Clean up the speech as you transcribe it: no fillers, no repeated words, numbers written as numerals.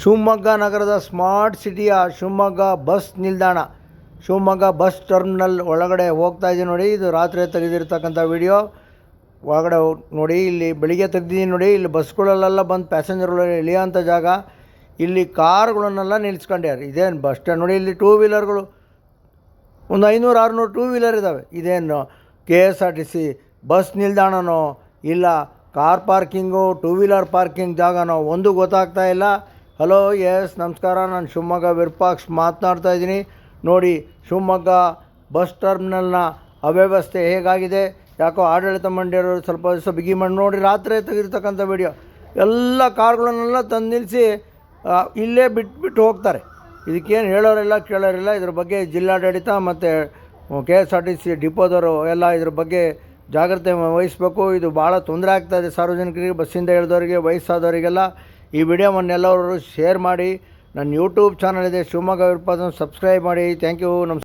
ಶಿವಮೊಗ್ಗ ನಗರದ ಸ್ಮಾರ್ಟ್ ಸಿಟಿಯ ಶಿವಮೊಗ್ಗ ಬಸ್ ನಿಲ್ದಾಣ, ಶಿವಮೊಗ್ಗ ಬಸ್ ಟರ್ಮಿನಲ್ ಒಳಗಡೆ ಹೋಗ್ತಾ ಇದ್ದೀನಿ ನೋಡಿ. ಇದು ರಾತ್ರಿ ತೆಗೆದಿರ್ತಕ್ಕಂಥ ವಿಡಿಯೋ. ಒಳಗಡೆ ನೋಡಿ, ಇಲ್ಲಿ ಬೆಳಿಗ್ಗೆ ತೆಗ್ದಿದ್ದೀನಿ ನೋಡಿ. ಇಲ್ಲಿ ಬಸ್ಗಳಲ್ಲೆಲ್ಲ ಬಂದು ಪ್ಯಾಸೆಂಜರ್ಗಳು ಇಳಿಯೋಂಥ ಜಾಗ. ಇಲ್ಲಿ ಕಾರುಗಳನ್ನೆಲ್ಲ ನಿಲ್ಲಿಸ್ಕೊಂಡ್ಯಾರ. ಇದೇನು ಬಸ್ ಸ್ಟ್ಯಾಂಡ್ ನೋಡಿ. ಇಲ್ಲಿ ಟೂ ವೀಲರ್ಗಳು ಒಂದು 500-600 ಟೂ ವೀಲರ್ ಇದ್ದಾವೆ. ಇದೇನು KSRTC ಬಸ್ ನಿಲ್ದಾಣನೋ ಇಲ್ಲ car parking, two wheeler parking ಜಾಗನೋ ಒಂದು ಗೊತ್ತಾಗ್ತಾ ಇಲ್ಲ. ಹಲೋ, ಎಸ್ ನಮಸ್ಕಾರ, ನಾನು ಶಿವಮೊಗ್ಗ ವಿರೂಪಾಕ್ಷ ಮಾತನಾಡ್ತಾ ಇದ್ದೀನಿ. ನೋಡಿ, ಶಿವಮೊಗ್ಗ ಬಸ್ ಟರ್ಮಿನಲ್ನ ಅವ್ಯವಸ್ಥೆ ಹೇಗಾಗಿದೆ. ಯಾಕೋ ಆಡಳಿತ ಮಂಡ್ಯರು ಸ್ವಲ್ಪ ದಿವಸ ಬಿಗಿ ಮಾಡಿ ನೋಡಿ. ರಾತ್ರಿ ತೆಗೆದಿರ್ತಕ್ಕಂಥ ವಿಡಿಯೋ. ಎಲ್ಲ ಕಾರ್ಗಳನ್ನೆಲ್ಲ ತಂದು ನಿಲ್ಲಿಸಿ ಇಲ್ಲೇ ಬಿಟ್ಟು ಹೋಗ್ತಾರೆ. ಇದಕ್ಕೇನು ಹೇಳೋರಿಲ್ಲ ಕೇಳೋರಿಲ್ಲ. ಇದ್ರ ಬಗ್ಗೆ ಜಿಲ್ಲಾಡಳಿತ ಮತ್ತು KSRTC ಡಿಪೋದವರು ಎಲ್ಲ ಇದ್ರ ಬಗ್ಗೆ ಜಾಗ್ರತೆ ವಹಿಸಬೇಕು. ಇದು ಭಾಳ ತೊಂದರೆ ಆಗ್ತಾಯಿದೆ ಸಾರ್ವಜನಿಕರಿಗೆ, ಬಸ್ಸಿಂದ ಇಳಿದವರಿಗೆ, ವಯಸ್ಸಾದವರಿಗೆಲ್ಲ. ಈ ವಿಡಿಯೋವನ್ನೆಲ್ಲರೂ ಶೇರ್ ಮಾಡಿ. ನನ್ನ ಯೂಟ್ಯೂಬ್ ಚಾನಲ್ ಇದೆ ಶಿವಮೊಗ್ಗ ವಿರೂಪಾಕ್ಷ, ಸಬ್ಸ್ಕ್ರೈಬ್ ಮಾಡಿ. Thank you. ನಮಸ್ಕಾರ.